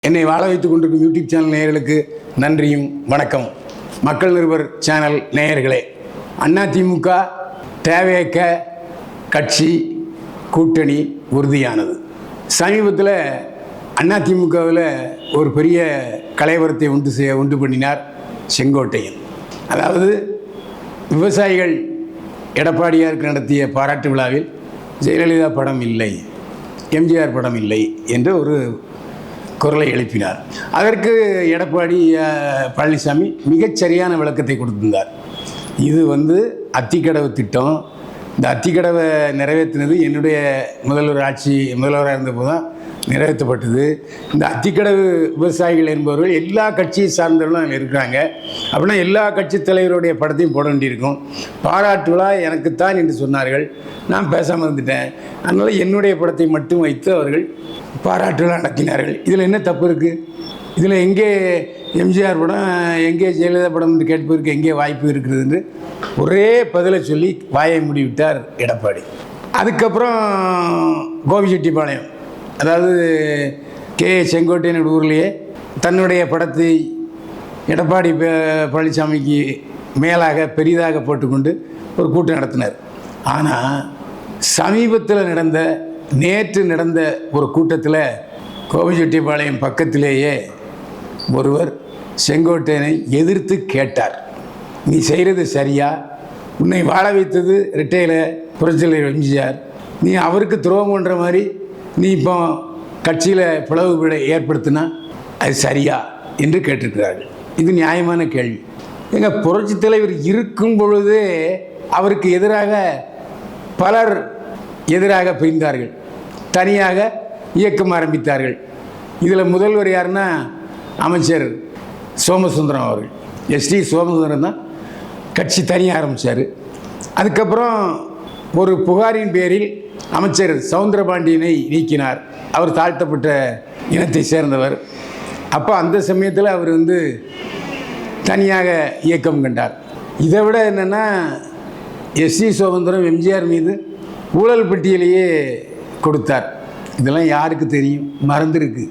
என்னை வாழ வைத்துக் கொண்டிருக்கும் யூடியூப் சேனல் நேயர்களுக்கு நன்றியும் வணக்கம். மக்கள் நிருபர் சேனல் நேயர்களே, அதிமுக தேவையற்ற கட்சி கூட்டணி உறுதியானது. சமீபத்தில் அதிமுகவில் ஒரு பெரிய கலைவரத்தை உண்டு பண்ணினார் செங்கோட்டையன். அதாவது விவசாயிகள் எடப்பாடியாருக்கு நடத்திய பாராட்டு விழாவில் ஜெயலலிதா படம் இல்லை, எம்ஜிஆர் படம் இல்லை என்று ஒரு குரலை எழுப்பினார். அதற்கு எடப்பாடி பழனிசாமி மிகச்சரியான விளக்கத்தை கொடுத்திருந்தார். இது அத்திக்கடவு திட்டம். இந்த அத்திக்கடவை நிறைவேற்றினது என்னுடைய முதல்வராக இருந்தபோது தான் நிறைவேற்றப்பட்டது. இந்த அத்திக்கடவு விவசாயிகள் என்பவர்கள் எல்லா கட்சியை சார்ந்தவர்களும் அதில் இருக்கிறாங்க. அப்படின்னா எல்லா கட்சி தலைவருடைய படத்தையும் போட வேண்டியிருக்கும். பாராட்டு விழா எனக்குத்தான் என்று சொன்னார்கள். நான் பேசாமல் இருந்துட்டேன். அதனால் என்னுடைய படத்தை மட்டும் வைத்து அவர்கள் பாராட்டு விழா நடத்தினார்கள். இதில் என்ன தப்பு இருக்குது? இதில் எங்கே எம்ஜிஆர் படம், எங்கே ஜெயலலிதா படம் என்று கேட்பதற்கு எங்கே வாய்ப்பு இருக்கிறது என்று ஒரே பதிலை சொல்லி வாயை மூடிவிட்டார் எடப்பாடி. அதுக்கப்புறம் கோபிச்செட்டிப்பாளையம், அதாவது செங்கோட்டையன் ஊர்லேயே தன்னுடைய படத்தை எடப்பாடி பழனிசாமிக்கு மேலாக பெரிதாக போட்டுக்கொண்டு ஒரு கூட்டம் நடத்தினார். ஆனால் சமீபத்தில் நேற்று நடந்த ஒரு கூட்டத்தில் கோபிச்செட்டிப்பாளையம் பக்கத்திலேயே ஒருவர் செங்கோட்டையனை எதிர்த்து கேட்டார், நீ செய்கிறது சரியா? உன்னை வாழ வைத்தது ரெட்டையில் புரட்சியாளர் எம்ஜிஆர், நீ அவருக்கு துரோகம் பண்ணுற மாதிரி நீ இப்போ கட்சியில் பிளவு ஏற்படுத்தினா அது சரியா என்று கேட்டிருக்கிறார்கள். இது நியாயமான கேள்வி. எங்கள் புரட்சி தலைவர் இருக்கும் பொழுதே அவருக்கு எதிராக பலர் எதிராக பிரிந்தார்கள், தனியாக இயக்கம் ஆரம்பித்தார்கள். இதில் முதல்வர் யாருன்னா அமைச்சர் சோமசுந்தரம் அவர்கள். எஸ்டி சோமசுந்தரம் தான் கட்சி தனியாக ஆரம்பித்தார். அதுக்கப்புறம் ஒரு புகாரின் பேரில் அமைச்சர் சவுந்தரபாண்டியனை நீக்கினார். அவர் தாழ்த்தப்பட்ட இனத்தை சேர்ந்தவர். அப்போ அந்த சமயத்தில் அவர் தனியாக இயக்கம் கண்டார். இதை விட என்னென்னா, எஸ்டி சோமசுந்தரம் எம்ஜிஆர் மீது ஊழல் பட்டியலையே கொடுத்தார். இதெல்லாம் யாருக்கு தெரியும்? மறந்துருக்கு.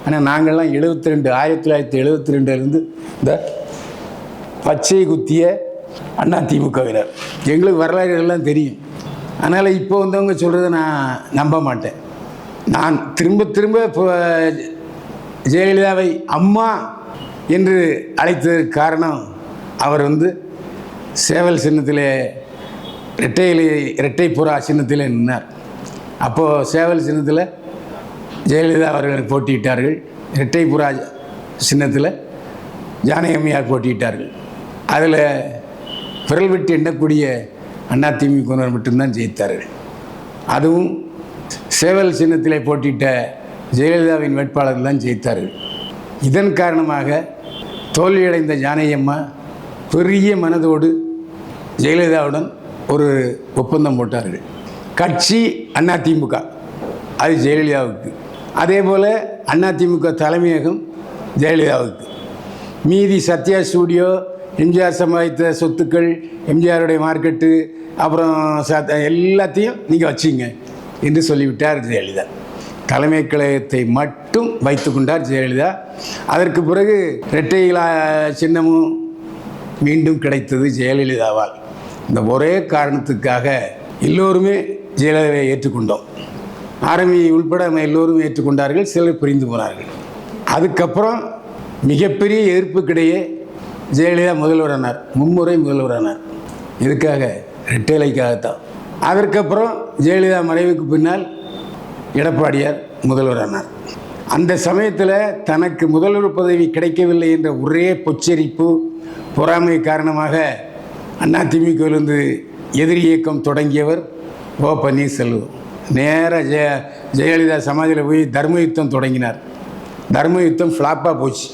ஆனால் நாங்கள்லாம் 1972 இந்த பச்சை குத்திய அதிமுகவினர், எங்களுக்கு வரலாறு எல்லாம் தெரியும். அதனால் இப்போ வந்தவங்க சொல்கிறத நான் நம்ப மாட்டேன். நான் திரும்ப ஜெயலலிதாவை அம்மா என்று அழைத்ததற்கு காரணம், அவர் சேவல் சின்னத்திலே இரட்டை புறா சின்னத்தில் நின்றார். அப்போது சேவல் சின்னத்தில் ஜெயலலிதா அவர்கள் போட்டியிட்டார்கள், இரட்டை புறா சின்னத்தில் ஜானகியம்மையார் போட்டியிட்டார்கள். அதில் விரல் விட்டு எண்ணக்கூடிய அதிமுகவினர் மட்டும்தான் ஜெயித்தார்கள். அதுவும் சேவல் சின்னத்திலே போட்டியிட்ட ஜெயலலிதாவின் வேட்பாளர்கள் தான் ஜெயித்தார்கள். இதன் காரணமாக தோல்வியடைந்த ஜானகியம்மா பெரிய மனதோடு ஜெயலலிதாவுடன் ஒரு ஒப்பந்தம் போட்டார்கள். கட்சி அதிமுக, அது ஜெயலலிதாவுக்கு. அதே போல் அதிமுக தலைமையகம் ஜெயலலிதாவுக்கு. மீதி சத்யா ஸ்டூடியோ, எம்ஜிஆர் சம்பாதித்த சொத்துக்கள், எம்ஜிஆருடைய மார்க்கெட்டு, அப்புறம் எல்லாத்தையும் நீங்கள் வச்சிங்க என்று சொல்லிவிட்டார் ஜெயலலிதா. தலைமை கழகத்தை மட்டும் வைத்து கொண்டார் ஜெயலலிதா. அதற்கு பிறகு இரட்டை சின்னமும் மீண்டும் கிடைத்தது ஜெயலலிதாவால். இந்த ஒரே காரணத்துக்காக எல்லோருமே ஜெயலலிதாவை ஏற்றுக்கொண்டோம். ஆர்மி உள்பட எல்லோரும் ஏற்றுக்கொண்டார்கள், சிலர் பிரிந்து போனார்கள். அதுக்கப்புறம் மிகப்பெரிய எதிர்ப்புக்கிடையே ஜெயலலிதா முதல்வரானார், மும்முறை முதல்வரானார். இதுக்காக ரெட்டைலைக்காகத்தான். அதற்கப்புறம் ஜெயலலிதா மறைவுக்கு பின்னால் எடப்பாடியார் முதல்வரானார். அந்த சமயத்தில் தனக்கு முதல்வர் பதவி கிடைக்கவில்லை என்ற ஒரே பொச்சரிப்பு, பொறாமை காரணமாக அதிமுகவிலிருந்து எதிரி இயக்கம் தொடங்கியவர் ஓ பன்னீர்செல்வம். நேராக ஜெயலலிதா சமாதியில் போய் தர்ம யுத்தம் தொடங்கினார். தர்ம யுத்தம் ஃப்ளாப்பாக போச்சு,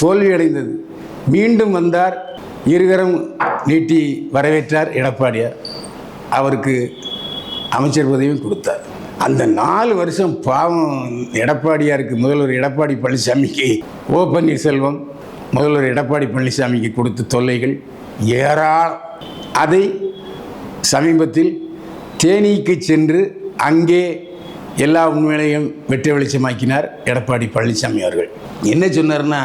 தோல்வி அடைந்தது. மீண்டும் வந்தார், இருகரம் நீட்டி வரவேற்றார் எடப்பாடியார். அவருக்கு அமைச்சர் பதவியும் கொடுத்தார். அந்த 4 வருஷம் பாவம் எடப்பாடியாருக்கு, முதல்வர் எடப்பாடி பழனிசாமிக்கு ஓ பன்னீர்செல்வம் முதல்வர் எடப்பாடி பழனிசாமிக்கு கொடுத்த தொல்லைகள் ஏராளம். அதை சமீபத்தில் தேனிக்கு சென்று அங்கே எல்லா உண்மைகளையும் வெட்ட வெளிச்சமாக்கினார் எடப்பாடி பழனிசாமி அவர்கள். என்ன சொன்னார்னா,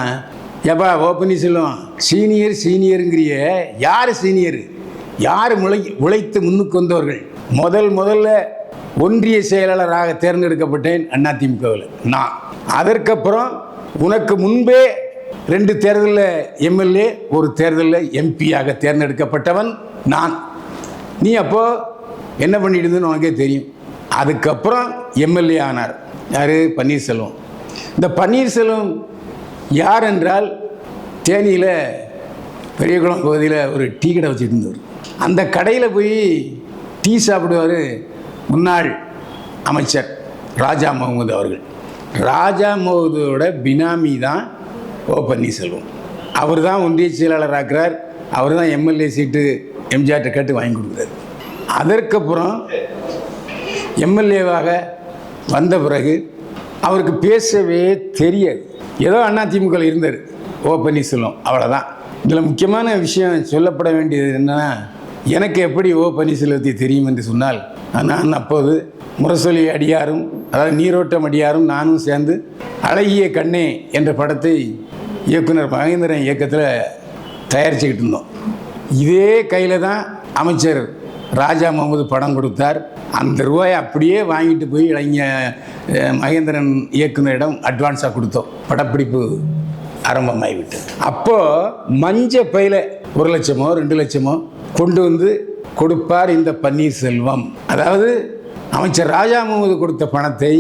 ஏப்பா ஓ பன்னீர்செல்வம் சீனியருங்கிறிய யார் சீனியர்? யார் உழைத்து முன்னுக்கு வந்தவர்கள்? முதல்ல ஒன்றிய செயலாளராக தேர்ந்தெடுக்கப்பட்டேன் அதிமுகவில் நான். அதற்கப்புறம் உனக்கு முன்பே 2 தேர்தலில் எம்எல்ஏ, ஒரு தேர்தலில் எம்பியாக தேர்ந்தெடுக்கப்பட்டவன் நான். நீ அப்போ என்ன பண்ணிட்டு இருந்தன்னு உனக்கே தெரியும். அதுக்கப்புறம் எம்எல்ஏ ஆனார் யார்? பன்னீர்செல்வம். இந்த பன்னீர்செல்வம் யார் என்றால், தேனியில் பெரியகுளம் பகுதியில் ஒரு டீ கடை வச்சுட்டு இருந்தவர். அந்த கடையில் போய் டீ சாப்பிடுவார் முன்னாள் அமைச்சர் ராஜா முகமது அவர்கள். ராஜா முகமதோட பினாமி தான் ஓ பன்னீர்செல்வம். அவர் தான் ஒன்றிய செயலாளர் ஆக்குறார். அவர் தான் எம்எல்ஏ சீட்டு எம்ஜிஆர்ட்ட கேட்டு வாங்கி கொடுக்குறாரு. அதற்கப்புறம் எம்எல்ஏவாக வந்த பிறகு அவருக்கு பேசவே தெரியாது. ஏதோ அதிமுக இருந்தார் ஓ பன்னீர்செல்வம், அவ்வளோதான். இதில் முக்கியமான விஷயம் சொல்லப்பட வேண்டியது என்னன்னா, எனக்கு எப்படி ஓ பன்னீர்செல்வத்தை தெரியும் என்று சொன்னால், நான் அப்போது முரசொலி அடியாரும், அதாவது நீரோட்டம் அடியாரும் நானும் சேர்ந்து அழகிய கண்ணே என்ற படத்தை இயக்குனர் மகேந்திரன் இயக்கத்தில் தயாரிச்சுக்கிட்டு இருந்தோம். இதே கையில் தான் அமைச்சர் ராஜா முகமது படம் கொடுத்தார். அந்த ரூபாயை அப்படியே வாங்கிட்டு போய் மகேந்திரன் இயக்குனரிடம் அட்வான்ஸாக கொடுத்தோம். படப்பிடிப்பு ஆரம்பமாகிவிட்டு அப்போது மஞ்ச பையில் 1 லட்சமோ 2 லட்சமோ கொண்டு வந்து கொடுப்பார் இந்த பன்னீர்செல்வம். அதாவது அமைச்சர் ராஜா முகமது கொடுத்த பணத்தை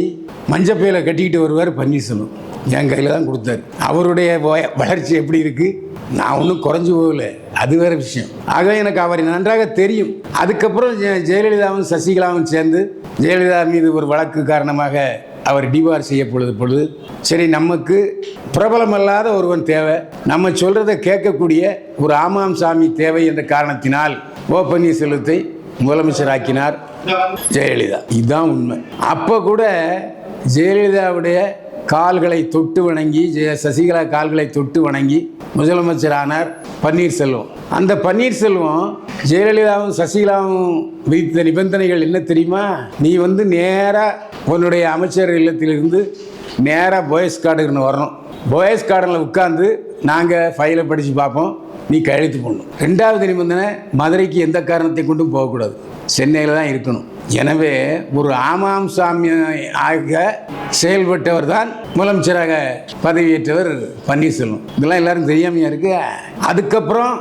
மஞ்ச பையில் கட்டிக்கிட்டு வருவார் பன்னீர்செல்வம். என் கையில் தான் கொடுத்தாரு. அவருடைய வளர்ச்சி எப்படி இருக்குது, நான் ஒன்றும் குறைஞ்சி போகல, அது வேறு விஷயம். ஆக எனக்கு அவரை நன்றாக தெரியும். அதுக்கப்புறம் ஜெயலலிதாவும் சசிகலாவும் சேர்ந்து ஜெயலலிதா மீது ஒரு வழக்கு காரணமாக அவர் டிவார் செய்யப்படுது. சரி, நமக்கு பிரபலமல்லாத ஒருவன் தேவை, நம்ம சொல்கிறத கேட்கக்கூடிய ஒரு ஆமாம் சாமி தேவை என்ற காரணத்தினால் ஓ பன்னீர்செல்வத்தை முதலமைச்சராக்கினார் ஜெயலலிதா. இதுதான் உண்மை. அப்போ கூட ஜெயலலிதாவுடைய கால்களை தொட்டு வணங்கி, சசிகலா கால்களை தொட்டு வணங்கி முதலமைச்சரானார் பன்னீர்செல்வம். அந்த பன்னீர்செல்வம் ஜெயலலிதாவும் சசிகலாவும் விதித்த நிபந்தனைகள் என்ன தெரியுமா? நீ நேராக உன்னுடைய அமைச்சர் இல்லத்திலிருந்து நேராக போயஸ் கார்டுன்னு வரணும். போயஸ் கார்டனில் உட்காந்து நாங்கள் ஃபைலை படித்து பார்ப்போம், நீ கையெழுத்து போடணும். 2வது நிபந்தனை, மதுரைக்கு எந்த காரணத்தை கொண்டும் போகக்கூடாது, சென்னையில் தான் இருக்கணும். எனவே ஒரு ஆமாம் சாமி ஆக செயல்பட்டவர் தான் முதலமைச்சராக பதவியேற்றவர் பன்னீர்செல்வம். இதெல்லாம் எல்லாரும் தெரியாமையா இருக்கு. அதுக்கப்புறம்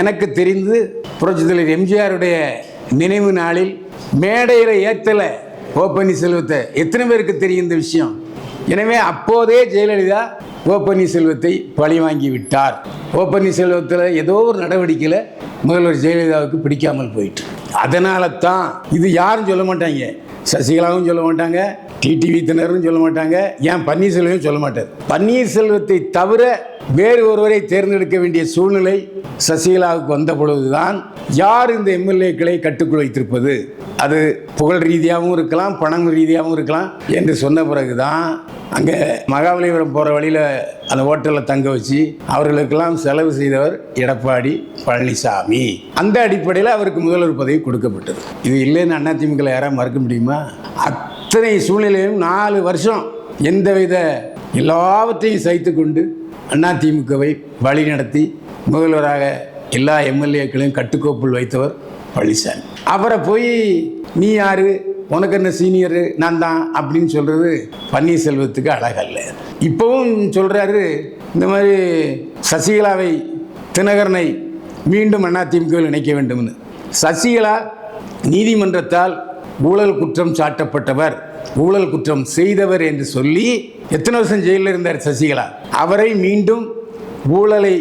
எனக்கு தெரிந்து புரட்சித் தலைவர் எம்ஜிஆருடைய நினைவு நாளில் மேடையில் ஏற்றலை ஓ பன்னீர்செல்வத்தை. எத்தனை பேருக்கு தெரியும் இந்த விஷயம்? எனவே அப்போதே ஜெயலலிதா ஓ பன்னீர்செல்வத்தை பழி வாங்கி விட்டார். ஓ பன்னீர்செல்வத்தில் ஏதோ ஒரு நடவடிக்கையில் முதல்வர் ஜெயலலிதாவுக்கு பிடிக்காமல் போயிட்டு, அதனால தான் இது யாரும் சொல்ல மாட்டாங்க. சசிகலாவும் சொல்ல மாட்டாங்க, டிடிவி தினரும் சொல்ல மாட்டாங்க, ஏன் பன்னீர்செல்வம் சொல்ல மாட்டார். பன்னீர்செல்வத்தை தவிர வேறு ஒருவரை தேர்ந்தெடுக்க வேண்டிய சூழ்நிலை சசிகலாவுக்கு வந்த பொழுதுதான் யார் இந்த எம்எல்ஏக்களை கட்டுக்குள் வைத்திருப்பது, அது புகழ் ரீதியாகவும் இருக்கலாம், பணம் ரீதியாகவும் இருக்கலாம் என்று சொன்ன பிறகுதான் அங்கே மகாபலிபுரம் போகிற வழியில் அந்த ஹோட்டலில் தங்க வச்சு அவர்களுக்கெல்லாம் செலவு செய்தவர் எடப்பாடி பழனிசாமி. அந்த அடிப்படையில் அவருக்கு முதல்வர் பதவி கொடுக்கப்பட்டது. இது இல்லைன்னு அதிமுக யாராவது மறக்க முடியுமா? அத்தனை சூழ்நிலையும் 4 வருஷம் எந்தவித எல்லாவற்றையும் சகித்து கொண்டு அதிமுகவை வழி நடத்தி முதல்வராக எல்லா எம்எல்ஏக்களையும் கட்டுக்கோப்பில் வைத்தவர் பழனிசாமி. அவரை போய் நீ யாரு, உனக்கு என்ன சீனியரு, நான் தான் அப்படின்னு சொல்கிறது பன்னீர்செல்வத்துக்கு அழகல்ல. இப்போவும் சொல்கிறாரு, இந்த மாதிரி சசிகலாவை, தினகரனை மீண்டும் அதிமுகவில் இணைக்க வேண்டும்னு. சசிகலா நீதிமன்றத்தால் ஊழல் குற்றம் சாட்டப்பட்டவர், ஊழல் குற்றம் செய்தவர் என்று சொல்லி எத்தனை வருஷம் ஜெயிலில் இருந்தார் சசிகலா. அவரை மீண்டும் ஊழலை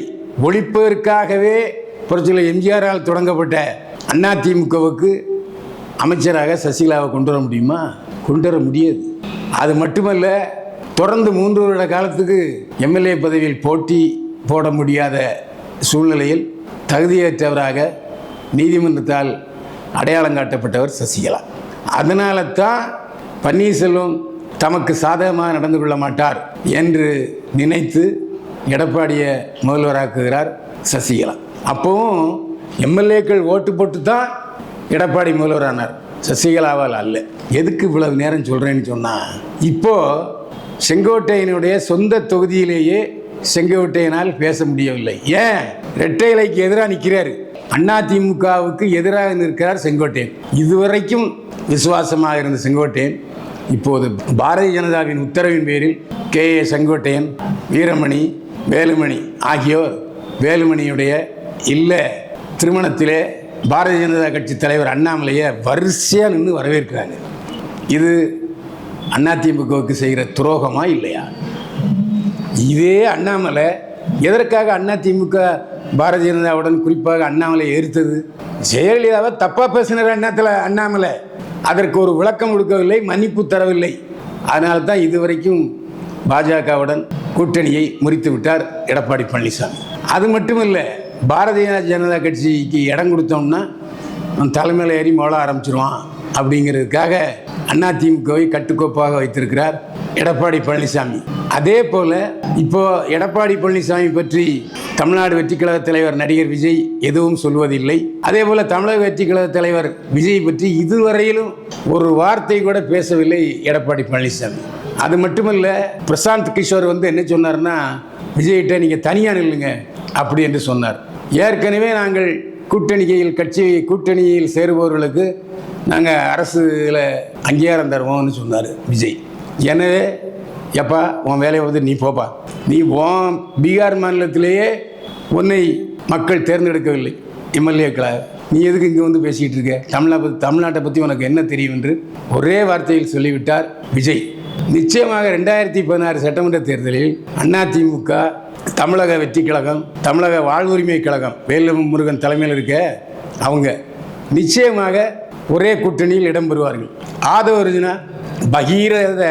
ஒழிப்பதற்காகவே புரட்சியாளர் எம்ஜிஆரால் தொடங்கப்பட்ட அதிமுகவுக்கு அமைச்சராக சசிகலாவை கொண்டு வர முடியுமா? கொண்டு வர முடியாது. அது மட்டுமல்ல, தொடர்ந்து 3 வருட காலத்துக்கு எம்எல்ஏ பதவியில் போட்டி போட முடியாத சூழ்நிலையில் தகுதியற்றவராக நீதிமன்றத்தால் அடையாளம் காட்டப்பட்டவர் சசிகலா. அதனால தான் பன்னீர்செல்வம் தமக்கு சாதகமாக நடந்து கொள்ள மாட்டார் என்று நினைத்து எடப்பாடியை முதல்வராக்குகிறார் சசிகலா. அப்போவும் எம்எல்ஏக்கள் ஓட்டு போட்டு தான் எடப்பாடி முதல்வரானார். சசிகலாவால் அல்ல. எதுக்கு இவ்வளவு நேரம் சொல்கிறேன்னு சொன்னால், இப்போது செங்கோட்டையனுடைய சொந்த தொகுதியிலேயே செங்கோட்டையனால் பேச முடியவில்லை. ஏன்? இரட்டை இலைக்கு எதிராக நிற்கிறார். அதிமுகவுக்கு எதிராக நிற்கிறார் செங்கோட்டையன். இதுவரைக்கும் விசுவாசமாக இருந்த செங்கோட்டையன் இப்போது பாரதிய ஜனதாவின் உத்தரவின் பேரில் கே.ஏ. செங்கோட்டையன், வீரமணி, வேலுமணி ஆகியோர் வேலுமணியுடைய திருமணத்திலே பாரதிய ஜனதா கட்சி தலைவர் அண்ணாமலையை வரிசையாக நின்று வரவேற்கிறாங்க. இது அதிமுகவுக்கு செய்கிற துரோகமா இல்லையா? இதே அண்ணாமலை எதற்காக அதிமுக பாரதிய ஜனதாவுடன் குறிப்பாக அண்ணாமலை எதிர்த்தது? ஜெயலலிதாவை தப்பாக பேசினார் அண்ணாமலை. அதற்கு ஒரு விளக்கம் கொடுக்கவில்லை, மன்னிப்பு தரவில்லை. அதனால தான் இதுவரைக்கும் பாஜகவுடன் கூட்டணியை முறித்து விட்டார் எடப்பாடி பழனிசாமி. அது மட்டும் இல்லை, பாரதிய ஜனதா கட்சிக்கு இடம் கொடுத்தோம்னா தலைமையில் ஏறி மோள ஆரம்பிச்சிருவான் அப்படிங்கிறதுக்காக அதிமுகவை கட்டுக்கோப்பாக வைத்திருக்கிறார் எடப்பாடி பழனிசாமி. அதே போல் இப்போது எடப்பாடி பழனிசாமி பற்றி தமிழ்நாடு வெற்றிக் கழக தலைவர் நடிகர் விஜய் எதுவும் சொல்வதில்லை. அதே போல் தமிழக வெற்றிக் கழக தலைவர் விஜய் பற்றி இதுவரையிலும் ஒரு வார்த்தை கூட பேசவில்லை எடப்பாடி பழனிசாமி. அது மட்டுமல்ல, பிரசாந்த் கிஷோர் என்ன சொன்னார்னா, விஜய்கிட்ட நீங்கள் தனியாக நில்லுங்க அப்படி என்று சொன்னார். ஏற்கனவே நாங்கள் கூட்டணியில் சேருபவர்களுக்கு நாங்கள் அரசில் அங்கீகாரம் தருவோம்னு சொன்னார் விஜய். எனவே எப்பா உன் வேலையை நீ போப்பா, நீ பீகார் மாநிலத்திலேயே உன்னை மக்கள் தேர்ந்தெடுக்கவில்லை எம்எல்ஏக்களாக, நீ எதுக்கு இங்கே பேசிக்கிட்டு இருக்க? தமிழ்நாட்டை பற்றி உனக்கு என்ன தெரியும் என்று ஒரே வார்த்தையில் சொல்லிவிட்டார் விஜய். நிச்சயமாக 2016 சட்டமன்ற தேர்தலில் அதிமுக, தமிழக வெற்றிக் கழகம், தமிழக வாழ்வுரிமை கழகம் வேலுமுருகன் தலைமையில் இருக்க அவங்க நிச்சயமாக ஒரே கூட்டணியில் இடம்பெறுவார்கள். ஆதவர்ஜுனா பகீரத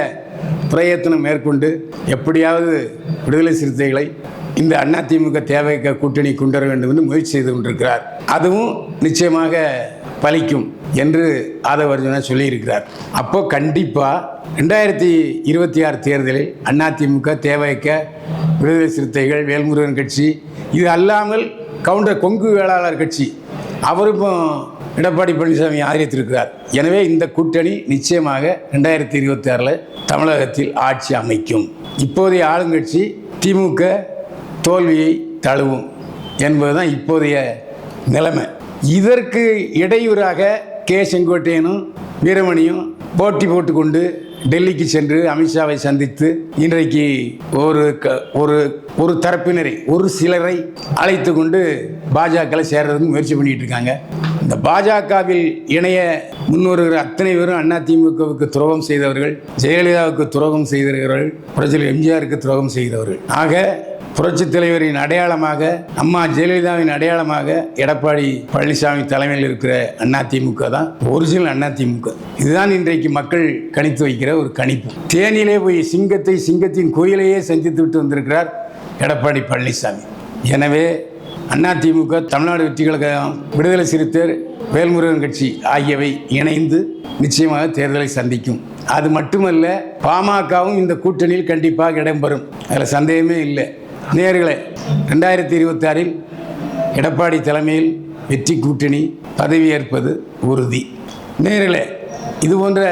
பிரயத்தனம் மேற்கொண்டு எப்படியாவது விடுதலை சிறுத்தைகளை இந்த அதிமுக தேவைக்க கூட்டணி கொண்டு வர வேண்டும் என்று முயற்சி செய்து கொண்டிருக்கிறார். அதுவும் நிச்சயமாக பலிக்கும் என்று ஆதவர்ஜுனா சொல்லியிருக்கிறார். அப்போ கண்டிப்பாக 2026 தேர்தலில் அதிமுக தேவைக்க விடுதலை சிறுத்தைகள், வேல்முருகன் கட்சி, இது அல்லாமல் கவுண்டர் கொங்கு வேளாளர் கட்சி அவரும் எடப்பாடி பழனிசாமி ஆதரித்திருக்கிறார். எனவே இந்த கூட்டணி நிச்சயமாக 2026 தமிழகத்தில் ஆட்சி அமைக்கும். இப்போதைய ஆளுங்கட்சி திமுக தோல்வியை தழுவும் என்பதுதான் இப்போதைய நிலைமை. இதற்கு இடையூறாக கே. செங்கோட்டையனும் வீரமணியும் போட்டி போட்டுக்கொண்டு டெல்லிக்கு சென்று அமித்ஷாவை சந்தித்து இன்றைக்கு ஒரு தரப்பினரை, ஒரு சிலரை அழைத்து கொண்டு பாஜகவில் சேர்றதுக்கு முயற்சி பண்ணிட்டு இருக்காங்க. இந்த பாஜகவில் இணைய முன்வருகிற அத்தனை பேரும் அதிமுகவுக்கு துரோகம் செய்தவர்கள், ஜெயலலிதாவுக்கு துரோகம் செய்தவர்கள், புரட்சித் எம்ஜிஆருக்கு துரோகம் செய்தவர்கள். ஆக புரட்சித் தலைவரின் அடையாளமாக, அம்மா ஜெயலலிதாவின் அடையாளமாக எடப்பாடி பழனிசாமி தலைமையில் இருக்கிற அதிமுக தான் ஒரிஜினல் அதிமுக. இதுதான் இன்றைக்கு மக்கள் கணித்து வைக்கிற ஒரு கணிப்பு. தேனியிலே போய் சிங்கத்தின் கோயிலையே சந்தித்து விட்டு வந்திருக்கிறார் எடப்பாடி பழனிசாமி. எனவே அதிமுக, தமிழ்நாடு வெற்றிக் கழகம், விடுதலை சிறுத்தைகள், வேல்முருகன் கட்சி ஆகியவை இணைந்து நிச்சயமாக தேர்தலை சந்திக்கும். அது மட்டுமல்ல, பாமகவும் இந்த கூட்டணியில் கண்டிப்பாக இடம்பெறும், அதில் சந்தேகமே இல்லை. நேயர்களே, 2026 எடப்பாடி தலைமையில் வெற்றி கூட்டணி பதவியேற்பது உறுதி. நேயர்களே, இது போன்ற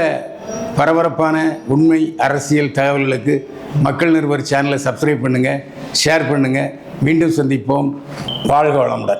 பரபரப்பான உண்மை அரசியல் தகவல்களுக்கு மக்கள் நிருபர் சேனலை சப்ஸ்கிரைப் பண்ணுங்கள், ஷேர் பண்ணுங்கள். மீண்டும் சந்திப்போம். வாழ்க வளமுடன்.